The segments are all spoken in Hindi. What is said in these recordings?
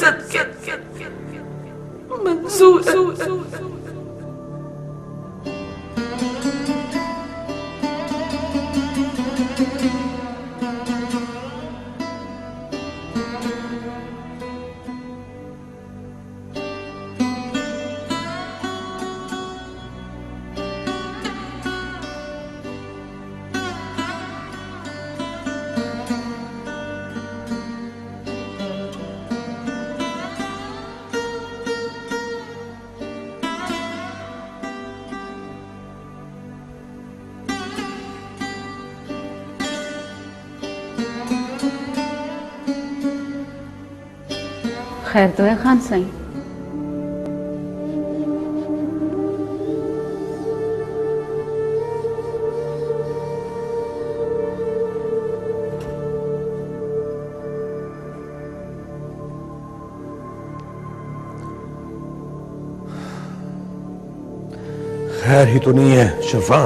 इज्जत के मंजूर है। खैर तो है खान साईं। खैर ही तो नहीं है शफा।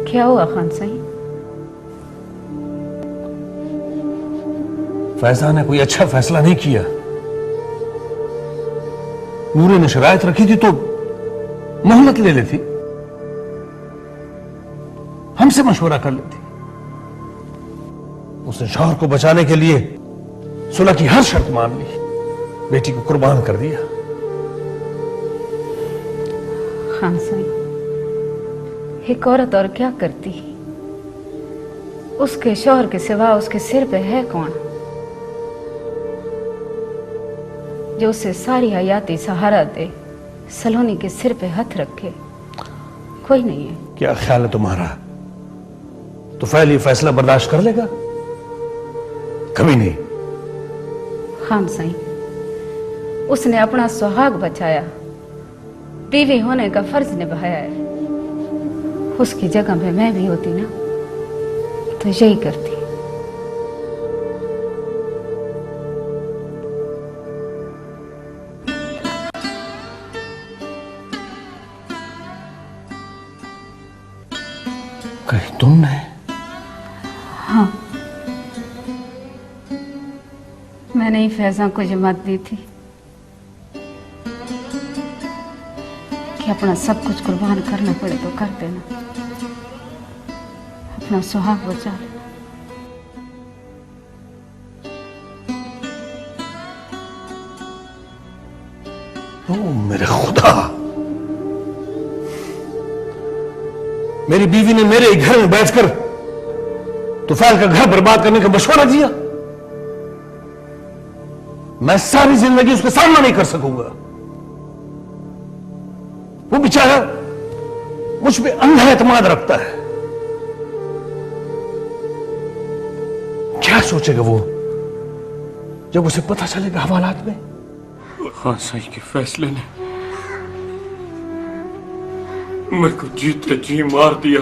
क्या हुआ खान साईं? फैजा ने कोई अच्छा फैसला नहीं किया। नूरे ने शरायत रखी थी तो मोहलत ले लेती, हमसे मशवरा कर लेती। उसने शौहर को बचाने के लिए सुलह की हर शर्त मान ली, बेटी को कुर्बान कर दिया। खान साईं, एक औरत और क्या करती? उसके शौहर के सिवा उसके सिर पे है कौन जो उसे सारी हयाती सहारा दे, सलोनी के सिर पे हाथ रखे? कोई नहीं है। क्या ख्याल है तुम्हारा? तो फैल ये फैसला बर्दाश्त कर लेगा? कभी नहीं। खान साईं, उसने अपना सुहाग बचाया, बीवी होने का फर्ज निभाया है। उसकी जगह पे मैं भी होती ना तो यही करती। कहीं तुमने? हाँ, मैंने ही फैजा को जमात दी थी कि अपना सब कुछ कुर्बान करना पड़े तो कर देना, अपना सुहाग बचा लेना। ओ मेरे खुदा, मेरी बीवी ने मेरे ही घर में बैठकर तुफैल का घर बर्बाद करने का मशवरा दिया। मैं सारी जिंदगी उसका सामना नहीं कर सकूंगा। वो बेचारा मुझ पे अंधा एतमाद रखता है। क्या सोचेगा वो जब उसे पता चलेगा हवालात में? खान साईं के फैसले ने मेरे को जीते जी मार दिया।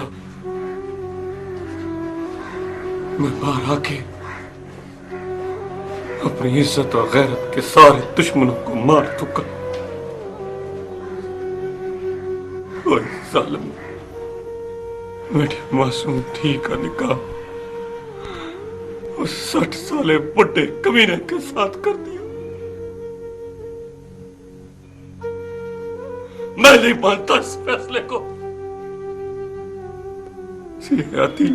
मैं बाहर आके अपनी इज्जत और गैरत के सारे दुश्मनों को मार चुका। ओए जालिम, मेरी मासूम थी का निकाह उस 60 साले बुढ़े कमीने के साथ कर दिया। मैं नहीं मानता इस फैसले को। सियाती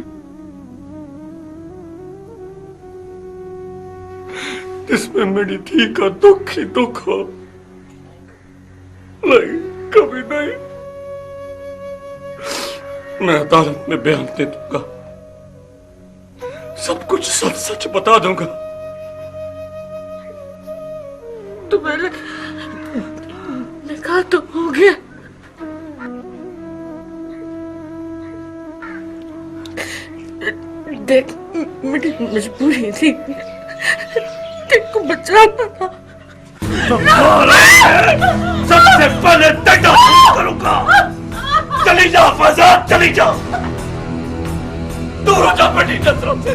जिसमें मेरी थी का दुख ही दुख हो, नहीं कभी नहीं। मैं अदालत में बयान दे दूंगा, सब कुछ सच सच बता दूंगा। तुम्हें निकाह तो हो गया, देख मेरी मजबूरी थी, तेरे को बचाना था। सबसे पहले डंडा करूंगा। चली जा फैजा, चली जा, दूर हो जा मेरी नजरों से।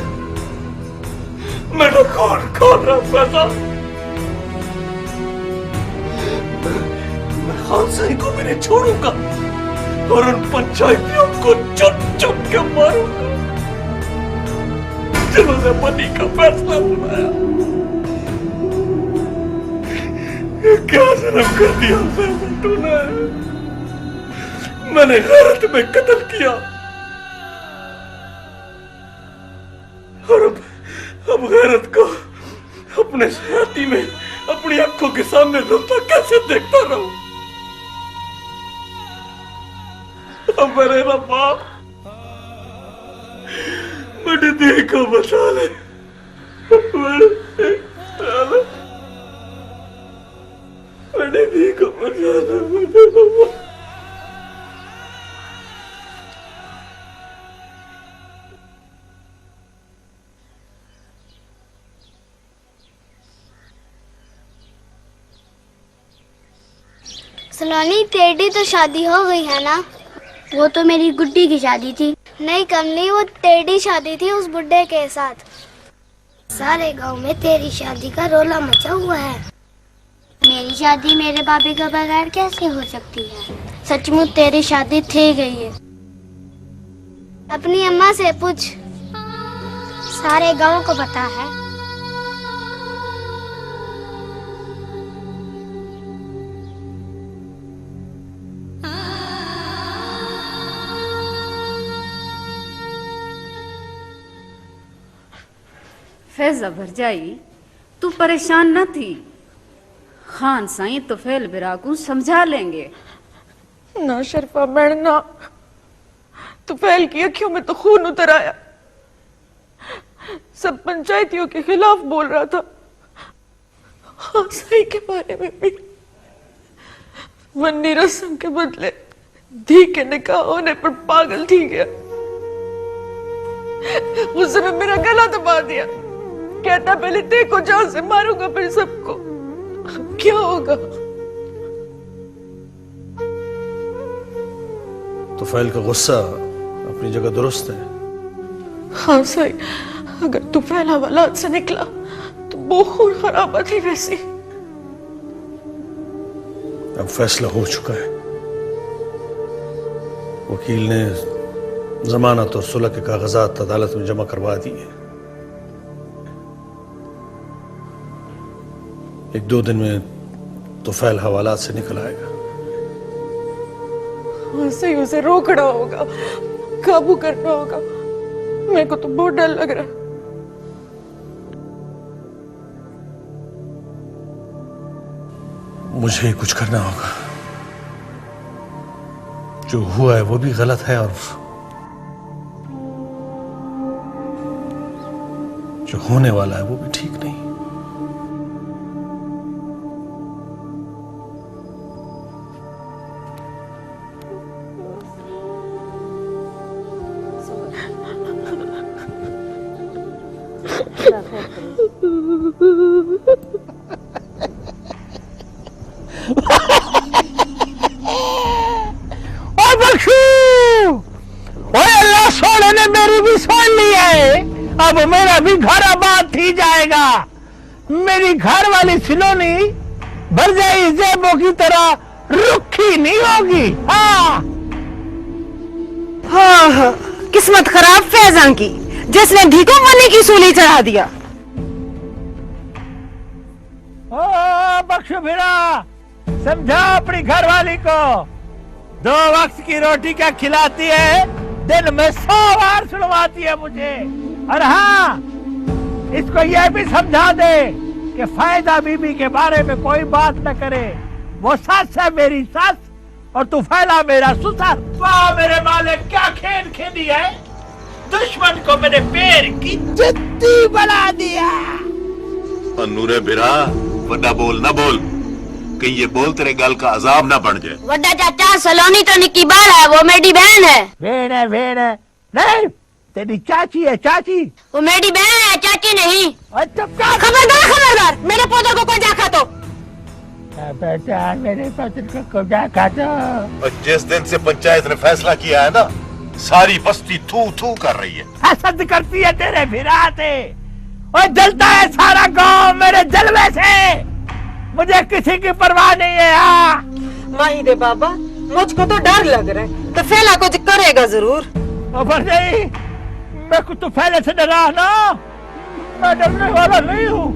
मेरा खून खोल रहा फैजा। मैं खान साईं को भी नहीं छोड़ूंगा और उन पंचायतियों को चुप चुप के मारूंगा। जिन्होंने पति का फैसला सुनाया। क्या जन्म कर दिया तूने। मैंने गैरत में कत्ल किया और अब गैरत को अपने छाती में अपनी आंखों के सामने रोता कैसे देखता रहूं। अब मेरे रब्बा मेरी दी को बचा ले। मेरी दी को बचा ले। सलोनी तेरी तो शादी हो गई है ना? वो तो मेरी गुड्डी की शादी थी। नहीं कमली, वो तेरी शादी थी उस बुड्ढे के साथ। सारे गांव में तेरी शादी का रोला मचा हुआ है। मेरी शादी मेरे बाबे के बगैर कैसे हो सकती है? सचमुच तेरी शादी थी गई है। अपनी अम्मा से पूछ, सारे गांव को पता है। फैजा भरजाई, तू परेशान न थी। खान साईं तो फैल बिरा को समझा लेंगे। ना शर्फा बहन ना, तो फैल की अखियों में तो खून उतर आया। सब पंचायतियों के खिलाफ बोल रहा था। हाँ साईं के बारे में भी। वन्नी रस्म के बदले धी के निकाह होने पर पागल थी गया। उसने मेरा गला दबा दिया। कहता पहले देखो जान से मारूंगा फिर सबको। क्या होगा? तो फैल का गुस्सा अपनी जगह दुरुस्त है। हाँ सही, अगर तू पहला वाला से निकला तो बहुत खराब थी। वैसी अब फैसला हो चुका है। वकील ने जमानत और सुलह के कागजात अदालत में जमा करवा दिए। 1-2 दिन में तो फैल हवालात से निकल आएगा। हाँ सही, उसे रोकना होगा, काबू करना होगा। मेरे को तो बहुत डर लग रहा है। मुझे कुछ करना होगा। जो हुआ है वो भी गलत है और जो होने वाला है वो भी ठीक नहीं। अल्लाह सोने ने मेरी भी सुन ली है। अब मेरा भी घर आबाद थी जाएगा। मेरी घर वाली सिलोनी भरजाई जेबों की तरह रुखी नहीं होगी। हाँ हाँ हाँ, किस्मत खराब फैजा की, जिसने धी को मनी की सूली चढ़ा दिया। ओ बख्शो फिरा, समझा अपनी घर वाली को। 2 वक्त की रोटी क्या खिलाती है, दिन में 100 बार सुनवाती है मुझे। और हाँ, इसको यह भी समझा दे कि फायदा बीबी के बारे में कोई बात न करे। वो सास है मेरी सास और तू फैला मेरा ससुर। वाह मेरे मालिक, क्या खेल खेली है। दुश्मन को मेरे पैर की जूती बना दिया। नूरे बिरा, वड्डा बोल ना बोल, कहीं ये बोल तेरे गल का अजाब ना बन जाए। वड्डा चाचा, सलोनी तो निक्की बाल है, वो मेरी बहन है। बहन है नहीं, तेरी चाची है चाची। वो मेरी बहन है, चाची नहीं। खबरदार खबरदार, मेरे पौधे को कोई देखा तो। बेटा मेरे पौधे को कोई देखा तो। और जिस दिन से पंचायत ने फैसला किया है ना, सारी बस्ती थू थू कर रही है। हसद करती है तेरे फिरा से और जलता है सारा गांव मेरे जलवे से। मुझे किसी की परवाह नहीं है। हाँ माही दे बाबा, मुझको तो डर लग रहा है, तो फैला कुछ करेगा जरूर। नहीं, मैं कुछ तो पहले से डरा ना, मैं डरने वाला नहीं हूँ।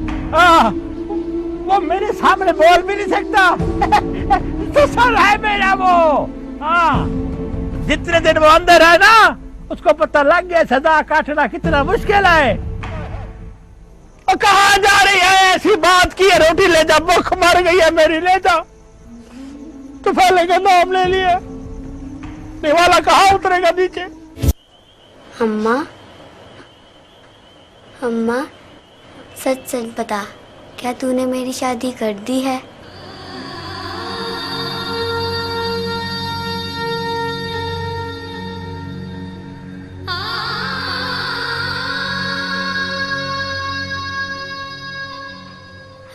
वो मेरे सामने बोल भी नहीं सकता। ससुर है मेरा वो। जितने दिन वो अंदर है ना, उसको पता लग गया सजा काटना कितना मुश्किल है। और कहाँ जा रही है? ऐसी बात की है, रोटी ले जा, भूख मर गई है मेरी, ले जा। तो पहले का नाम ले लिया, निवाला कहाँ उतरेगा नीचे? अम्मा, अम्मा सच सच बता, क्या तूने मेरी शादी कर दी है?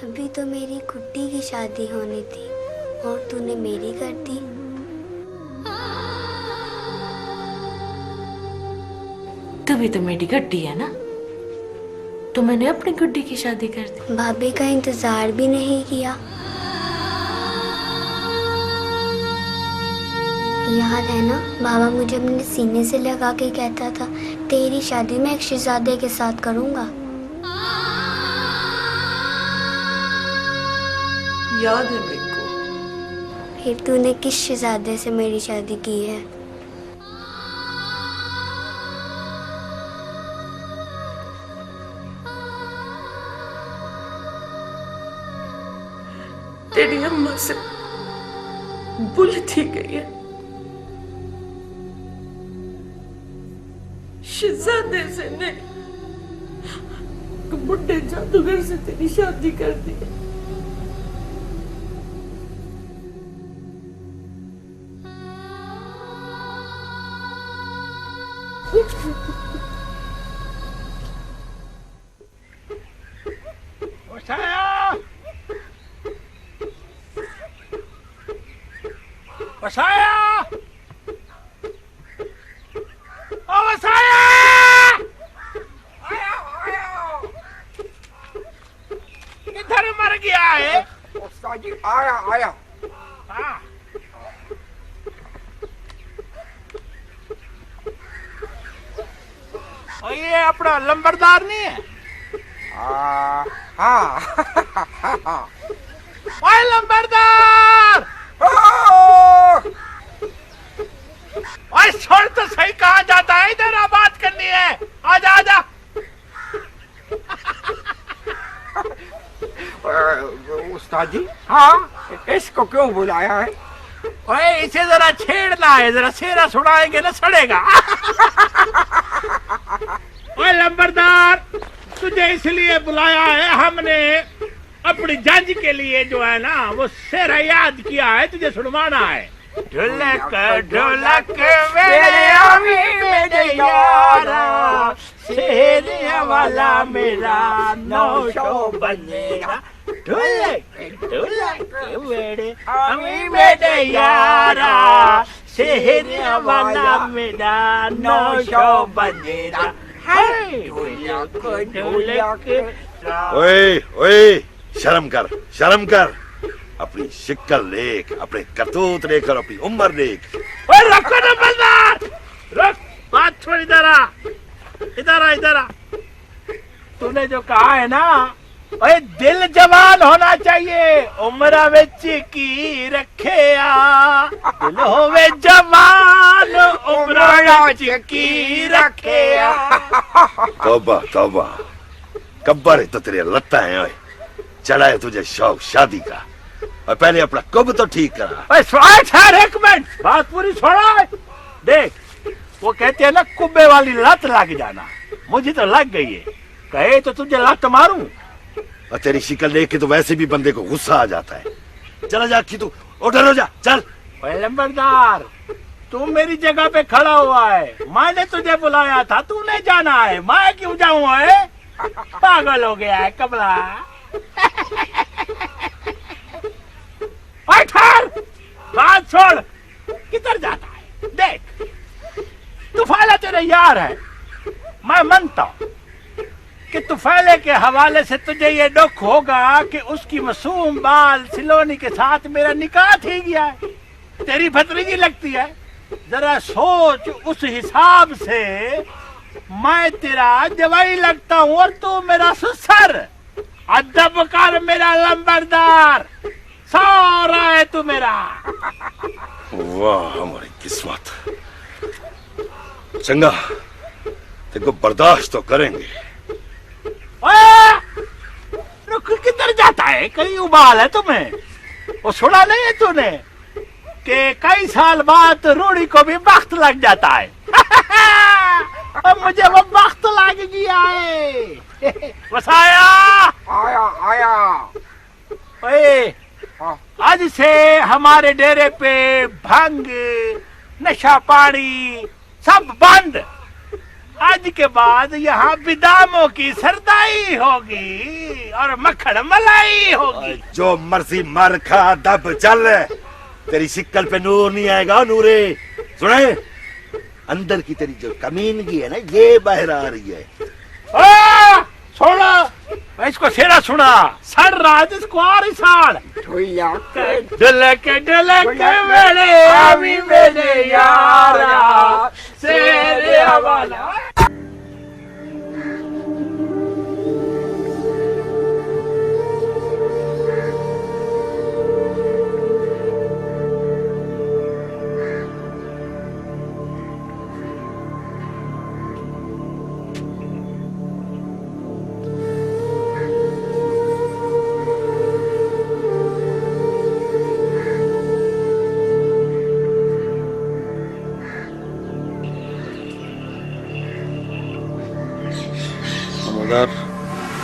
अभी तो मेरी गुड्डी की शादी होनी थी और तूने मेरी कर दी। तभी तो मेरी गुड्डी है ना, तो मैंने अपनी गुड्डी की शादी कर दी। भाभी का इंतजार भी नहीं किया। याद है ना, बाबा मुझे अपने सीने से लगा के कहता था तेरी शादी मैं एक शहजादे के साथ करूंगा। याद है मेरे को। फिर तूने किस शहजादे से मेरी शादी की है? तेरी अम्मा से बुली थी गई है, शहजादे से नहीं, बुढ़े जादूगर से तेरी शादी कर दी। वसाया, ओ वसाया, आया आया, किधर मर गया है? उस्ताद जी आया आया। हाँ। और ये अपना लंबरदार नहीं है? हाँ। ओए लंबरदार, ओए छोड़ तो सही, कहाँ जाता है? इधर आ, बात करनी है, आजा आजा। उस्ताद जी हाँ, इसको क्यों बुलाया है? ओए इसे जरा छेड़ना है, जरा सेरा सुनाएंगे ना सड़ेगा। ओए लंबरदार, तुझे इसलिए बुलाया है हमने, अपनी जज के लिए जो है ना वो सेरा याद किया है, तुझे सुनवाना है। ढोलक ढोलक मेरे यारा, शेरिया वाला मेरा नौशो बनेगा। ढोलक ढोलक मेरे यारा, शेरिया वाला मेरा नौशो बनेगा। ढोलक ढोलक। ओए ओए, शर्म कर, शर्म कर। अपनी शिक्ल देख, अपने करतूत देख और अपनी उम्र देख। ओए रखो ना बलदार, रख, बात छोड़, इधर आ, इधर आ, इधर आ। तूने जो कहा है ना, ओए दिल जवान होना चाहिए, उम्र विच की रखे आ। दिल होवे जवान, उम्र विच की रखे आ। तौबा तौबा, कब्बर है तो तेरे लत्ता है। ओए चला है तुझे शौक शादी का, और पहले अपना कुब तो ठीक करा। ठहर एक मिनट, बात पूरी छोड़ा। देख, वो कहते हैं ना कुब्बे वाली लत लग जाना, मुझे तो लग गई है। कहे तो तुझे लत मारूं। और तेरी शिक्ल देख के तो वैसे भी बंदे को गुस्सा आ जाता है। चला जा कि तू उधर हो जा, चल। लंबरदार, तू मेरी जगह पे खड़ा हुआ है, मैंने तुझे बुलाया था, तूने जाना है, मैं क्यों जाऊं? है पागल हो गया है कमला। ठहर, बात छोड़, किधर जाता है? देख, तुफैला तेरे यार है, मैं मानता हूं कि तुफैले के हवाले से तुझे ये दुख होगा कि उसकी मासूम बाल सिलोनी के साथ मेरा निकाह ही गया है। तेरी भतीजी लगती है, जरा सोच उस हिसाब से मैं तेरा जवाई लगता हूँ और तू मेरा ससुर। अदब कर मेरा लंबरदार, सारा है तू मेरा। वाह हमारी किस्मत। चंगा, तेको बर्दाश्त तो करेंगे। रुक, किधर जाता है? कहीं उबाल है तुम्हें? वो सुना नहीं है तूने कि कई साल बाद रूढ़ी को भी वक्त लग जाता है। अब मुझे वो वक्त लग गया है। वसाया आया आया। ओए, आज से हमारे डेरे पे भंग, नशा पानी सब बंद। आज के बाद यहाँ बिदामों की सरदाई होगी और मक्खन मलाई होगी। जो मर्जी मार खा, दब चल, तेरी शिक्कल पे नूर नहीं आएगा। नूरे सुने, अंदर की तेरी जो कमीनगी है ना, ये बाहर आ रही है। छोड़ा, मैं इसको सेरा सुना, सड़ रहा है इसको और साड़। डलक मेरे आवी मेरे यारा, सेरे हवाला।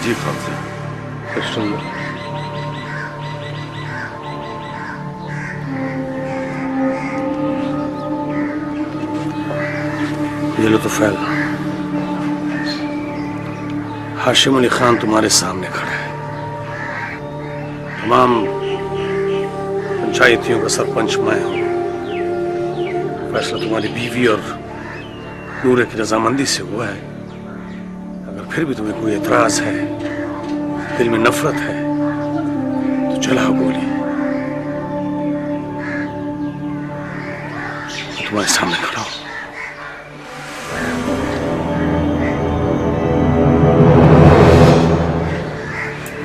जी फाजी, ये लो तो फैल। हाशिम अली खान तुम्हारे सामने खड़ा है। तमाम पंचायतियों का सरपंच मैं हूं। फैसला तुम्हारी बीवी और नूरे की रजामंदी से हुआ है। अगर फिर भी तुम्हें कोई एतराज है, दिल में नफरत है, तो चलाओ गोली। तुम्हारे सामने खड़ा हूं।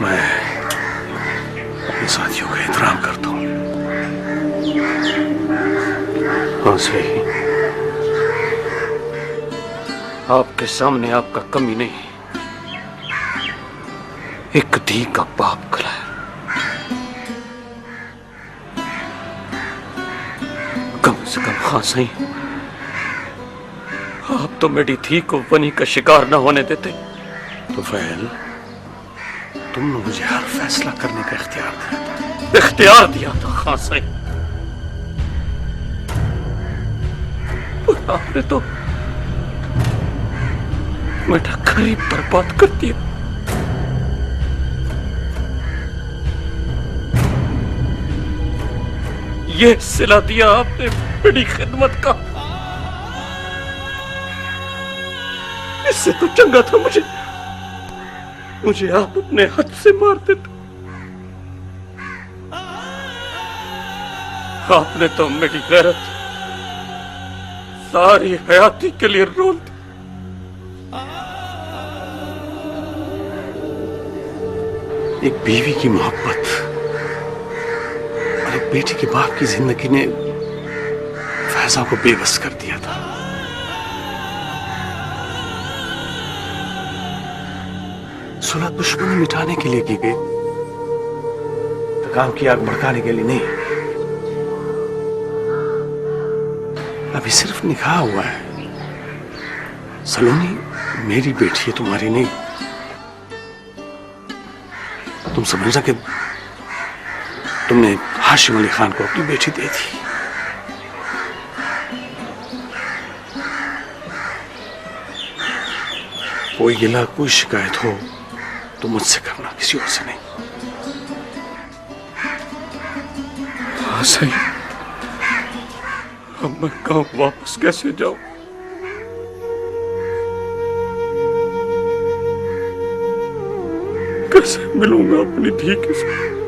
मैं अपने साथियों का एहतराम करता हूं। हाँ सही, आपके सामने आपका कमी नहीं, एक धी का बाप खड़ा है। कम से कम हाँ सही, आप तो मेरी धी को बनी का शिकार न होने देते। तो फैल, तुमने मुझे हर फैसला करने का इख्तियार दिया था। हाँ सही, और आपने तो मेरा गरीब बर्बाद कर दिया। ये सिला दिया आपने बड़ी खिदमत का। इससे तो चंगा था मुझे आप अपने हाथ से मार देते। आपने तो मेरी गैरत सारी हयाती के लिए रोल दी। एक बीवी की मोहब्बत और एक बेटी के बाप की जिंदगी ने फैजा को बेबस कर दिया था। सुलह दुश्मनी मिटाने के लिए की गई, काम की आग भड़काने के लिए नहीं। अभी सिर्फ निकाह हुआ है। सलोनी मेरी बेटी है, तुम्हारी नहीं। तुम समझना कि तुमने हाशिम अली खान को अपनी बेटी दे दी। कोई गिला, कोई शिकायत हो तो मुझसे करना, किसी और से नहीं। हाँ सही, अब मैं गांव वापस कैसे जाऊं? कैसे मिलूंगा अपनी धी के साथ?